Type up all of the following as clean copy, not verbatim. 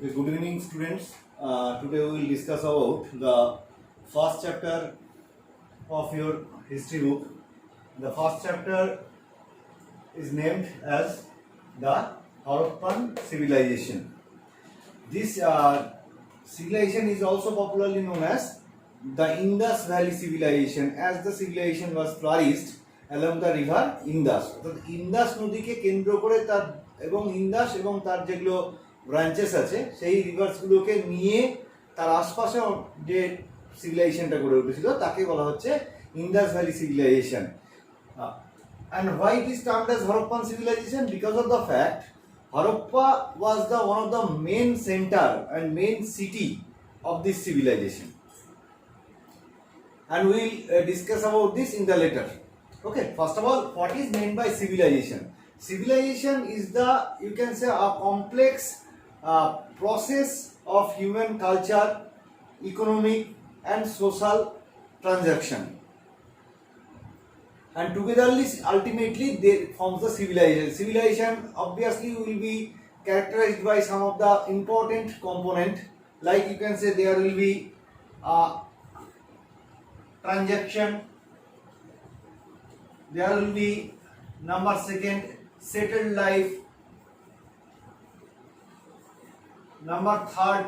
Okay, good evening, students. Today we will discuss about the first chapter of your history book. The first chapter is named as the Harappan civilization. This civilization is also popularly known as the Indus Valley civilization, as the civilization was flourished along the river Indus. অর্থাৎ ইন্দাস নদীকে কেন্দ্র করে তার এবং ইন্দাস এবং তার যেগুলো branches আছে সেই রিভার্সগুলোকে নিয়ে তার আশপাশে যে সিভিলাইজেশনটা গড়ে উঠেছিল তাকে বলা হচ্ছে Indus valley civilization. And why it is termed as Harappan civilization? Because of the fact Harappa was the one of the main center and main city of this civilization. And we will discuss about this in the later. Okay, first of all, what is meant by civilization? Civilization is the, you can say, a complex process of human culture, economic and social transaction, and togetherly ultimately they forms the civilization. Civilization obviously will be characterized by some of the important component, like you can say there will be transaction, there will be number second settled life, number third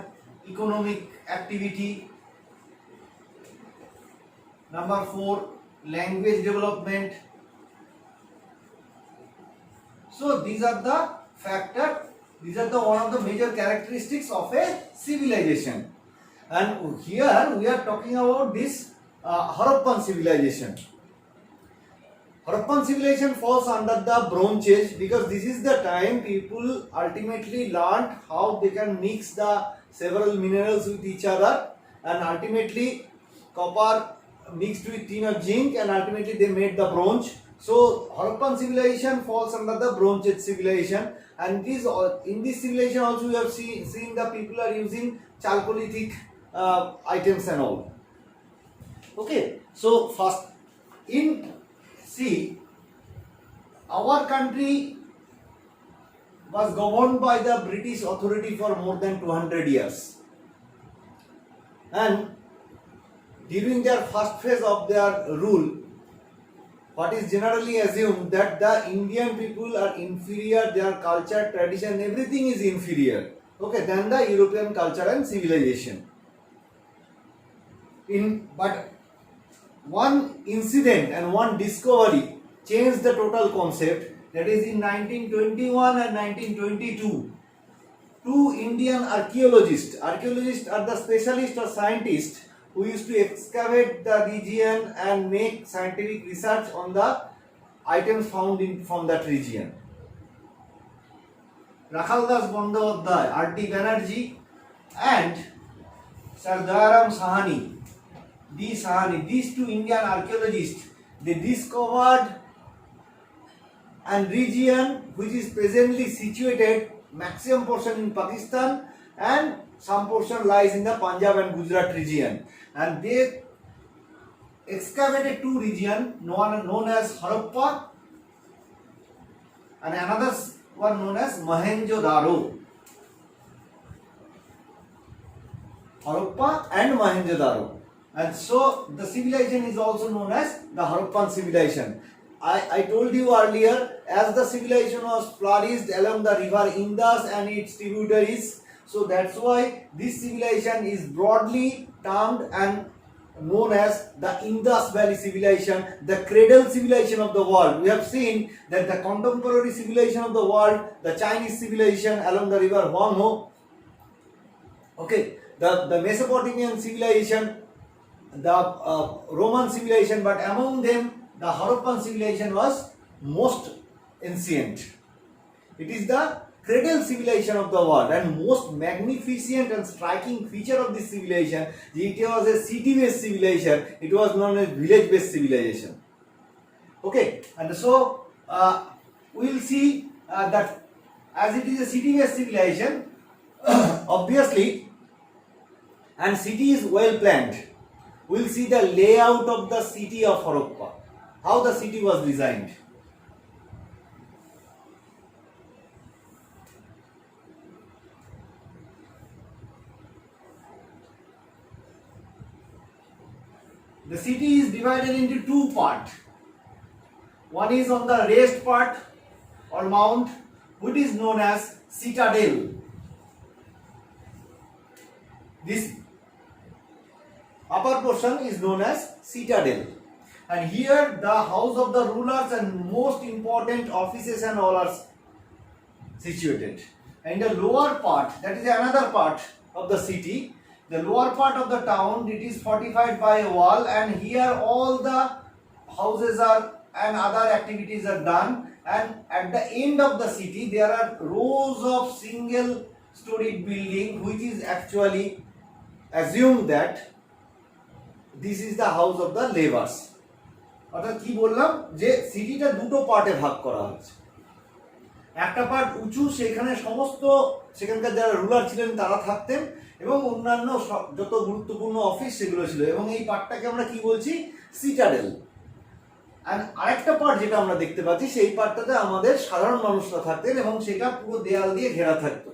economic activity, number four language development. So these are the factor, these are the one of the major characteristics of a civilization. And here we are talking about this Harappan civilization. Harappan civilization falls under the Bronze Age because this is the time people ultimately learned how they can mix the several minerals with each other, and ultimately copper mixed with tin of zinc, and ultimately they made the bronze. So Harappan civilization falls under the Bronze Age civilization, and this in this civilization also we have seen the people are using chalcolithic items and all. Okay, so first see, our country was governed by the British authority for more than 200 years, and during their first phase of their rule, what is generally assumed that the Indian people are inferior, their culture, tradition, everything is inferior, okay, than the European culture and civilization. But one incident and one discovery changed the total concept. That is in 1921 and 1922. Two Indian archaeologists are the specialists or scientists who used to excavate the region and make scientific research on the items found from that region. Rakhaldas Bandyopadhyay, R.D. Banerjee and Sir Dayaram Sahani, these two Indian archaeologists, they discovered a region which is presently situated maximum portion in Pakistan and some portion lies in the Punjab and Gujarat region, and they excavated two regions known as Harappa and another one known as Mohenjo-daro. Harappa and Mohenjo-daro. And so the civilization is also known as the Harappan civilization. I told you earlier, as the civilization was flourished along the river Indus and its tributaries, so that's why this civilization is broadly termed and known as the Indus Valley civilization, the cradle civilization of the world. We have seen that the contemporary civilization of the world, the Chinese civilization along the river Huanghe, okay, the Mesopotamian civilization, the Roman civilization, but among them the Harappan civilization was most ancient. It is the cradle civilization of the world, and most magnificent and striking feature of this civilization, it was a city-based civilization. It was known as village-based civilization. Okay, and so we will see that as it is a city-based civilization, obviously, and city is well planned. We will see the layout of the city of Harappa, how the city was designed. The city is divided into two parts. One is on the raised part or mount, which is known as citadel. This upper portion is known as citadel. And here the house of the rulers and most important offices and all are situated. And the lower part, that is another part of the city, the lower part of the town, it is fortified by a wall, and here all the houses are and other activities are done, and at the end of the city there are rows of single storied building, which is actually assumed that this is the house of the laborers. অর্থাৎ কি বললাম যে সিটিটা দুটো পার্টে ভাগ করা হয়েছে। একটা পার্ট উঁচু, সেখানে সমস্ত সেখানকার যারা রুলার ছিলেন তারা থাকতেন এবং অন্যান্য যত গুরুত্বপূর্ণ অফিস সেগুলো ছিল, এবং এই পার্টটাকে আমরা কি বলছি, সিটাডেল। আর আরেকটা পার্ট যেটা আমরা দেখতে পাচ্ছি, সেই পার্টটাতে আমাদের সাধারণ মানুষরা থাকতেন এবং সেটা পুরো দেয়াল দিয়ে ঘেরা থাকতো।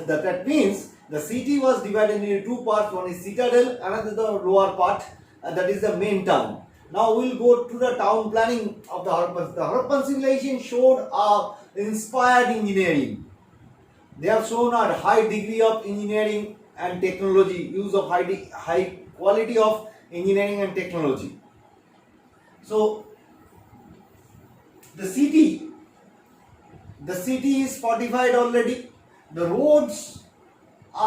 That means the city was divided into two parts. One is citadel, another the lower part, and that is the main town. Now we'll go to the town planning of the Harappan. The Harappan civilization showed inspired engineering. They have shown a high degree of engineering and technology, use of high quality of engineering and technology. So the city is fortified already. The roads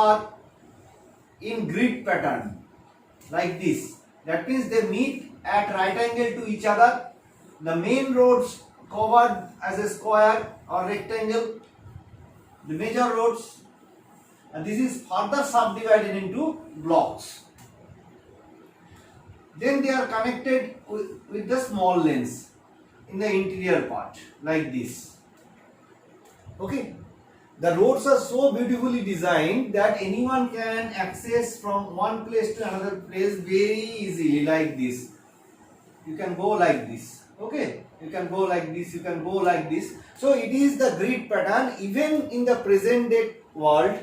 are in grid pattern like this. That means they meet at right angle to each other. The main roads covered as a square or rectangle, the major roads, and this is further subdivided into blocks. Then they are connected with the small lanes in the interior part like this. Okay, the roads are so beautifully designed that anyone can access from one place to another place very easily like this. You can go like this. Okay, you can go like this, you can go like this. So it is the grid pattern. Even in the present day world,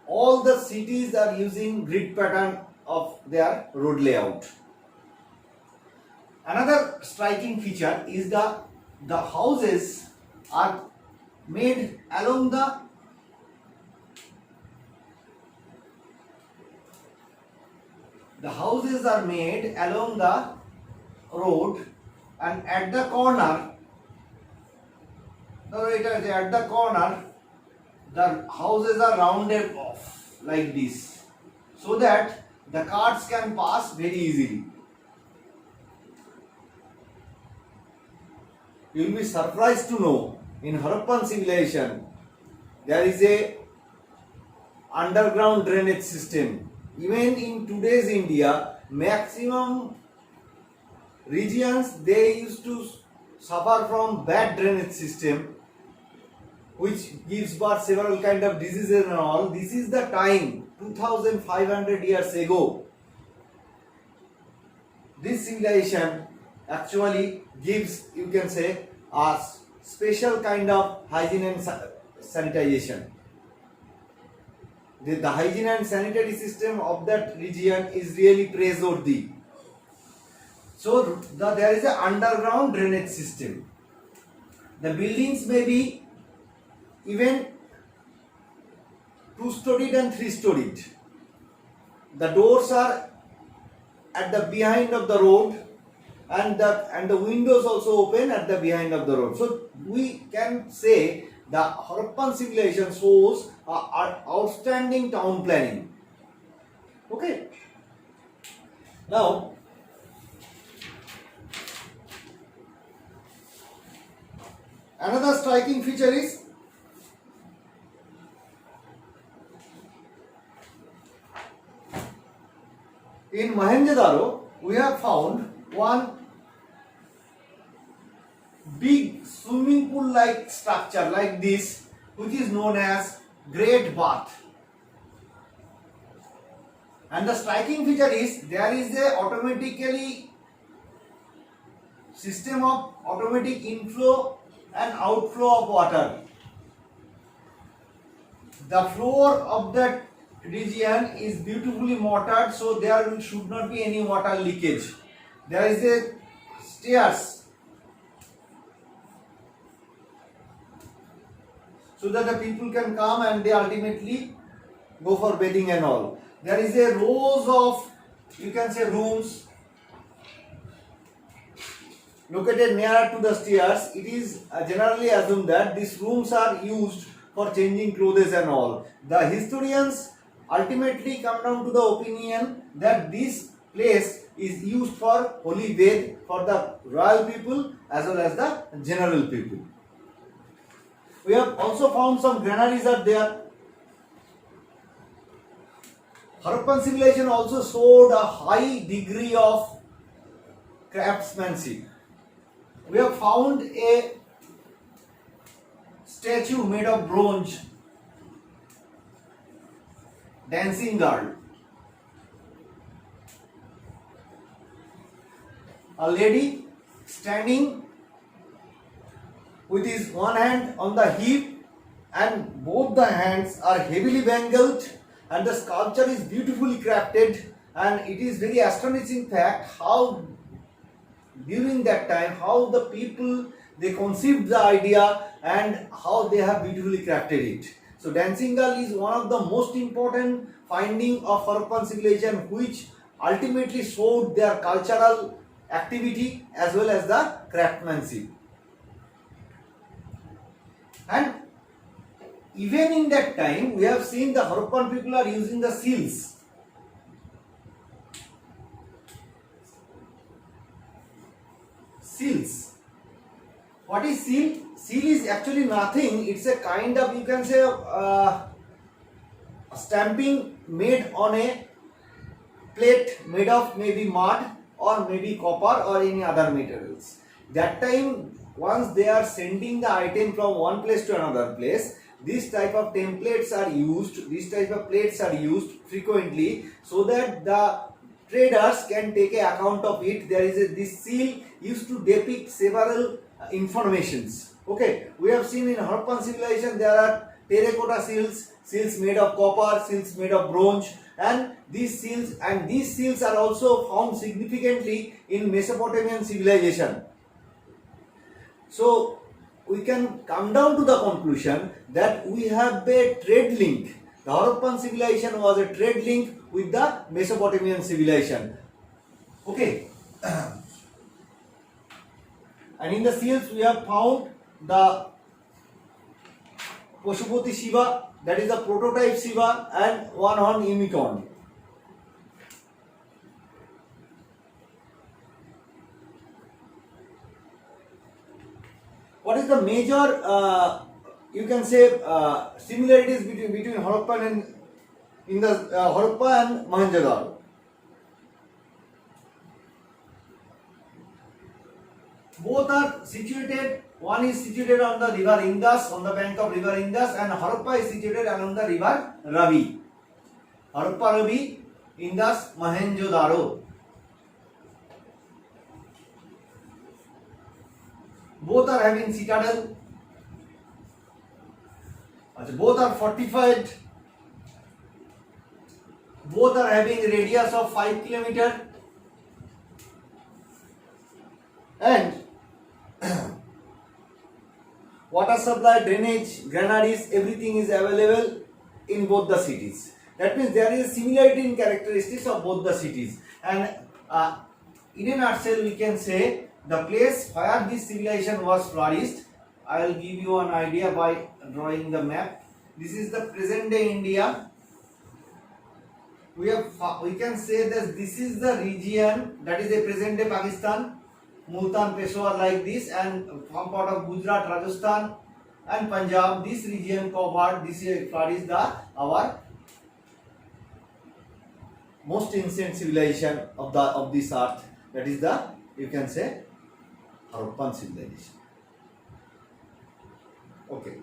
all the cities are using grid pattern of their road layout. Another striking feature is the houses are made along the houses are made along the road, and at the corner the houses are rounded off like this, so that the carts can pass very easily. You will be surprised to know in Harappan civilization there is a underground drainage system. Even in today's India, maximum regions they used to suffer from bad drainage system, which gives birth several kind of diseases and all. This is the time 2500 years ago. This civilization actually gives, you can say, a special kind of hygiene and sanitization. The hygiene and sanitary system of that region is really praiseworthy. So there is an underground drainage system. The buildings may be even 2-storied and 3-storied. The doors are at the behind of the road, and the windows also open at the behind of the road. So we can say the Harappan civilization shows outstanding town planning. Okay. Now another striking feature is in Mohenjo-daro we have found one big swimming pool like structure like this, which is known as Great Bath. And the striking feature is there is a system of automatic inflow and outflow of water. The floor of that region is beautifully mortared, so there should not be any water leakage. there is a stairs so that the people can come and they ultimately go for bathing and all. There is a rows of, you can say, rooms located nearer to the stairs. It is generally assumed that these rooms are used for changing clothes and all. The historians ultimately come down to the opinion that this place is used for holy bath for the royal people as well as the general people. We have also found some granaries are there. Harappan civilization also showed a high degree of craftsmanship. We have found a statue made of bronze, dancing girl. A lady standing with his one hand on the hip and both the hands are heavily bangled, and the sculpture is beautifully crafted, and it is very astonishing fact how during that time how the people they conceived the idea and how they have beautifully crafted it. So dancing girl is one of the most important finding of Harappan civilization, which ultimately showed their cultural activity as well as the craftsmanship. And even in that time we have seen the Harappan people are using the seals. Seals. What is seal? Seal is actually nothing. It's a kind of, you can say, stamping made on a plate made of maybe mud or maybe copper or any other materials. That time, once they are sending the item from one place to another place, this type of templates are used, these type of plates are used frequently so that the traders can take a account of it. There is this seal used to depict several informations. Okay, we have seen in Harappan civilization there are terracotta seals, seals made of copper, seals made of bronze, and these seals are also found significantly in Mesopotamian civilization. So we can come down to the conclusion that we have a trade link. The Harappan civilization was a trade link with the Mesopotamian civilization. Okay. And in the seals we have found the Pashupati Shiva, that is the prototype Shiva, and one-horned unicorn. What is the major, you can say, similarities between Harappan and in the Harappa and Mohenjo-daro? Both are situated. One is situated on the river Indus, on the bank of river Indus, and Harappa is situated along the river Ravi. Harappa, Ravi, Indus, Mohenjo-daro. Both are having citadel. Both are fortified. Both are having radius of 5 km. And water supply, drainage, granaries, everything is available in both the cities. That means there is similarity in characteristics of both the cities. And in a nutshell, we can say the place where this civilization was flourished. I will give you an idea by drawing the map. This is the present day India. We can say that this is the region that is a present day Pakistan. Multan, Peshawar like this, and some part of Gujarat, Rajasthan and Punjab. This region covered, this flourished our most ancient civilization of this earth. That is the, you can say, Harappan civilization. Okay.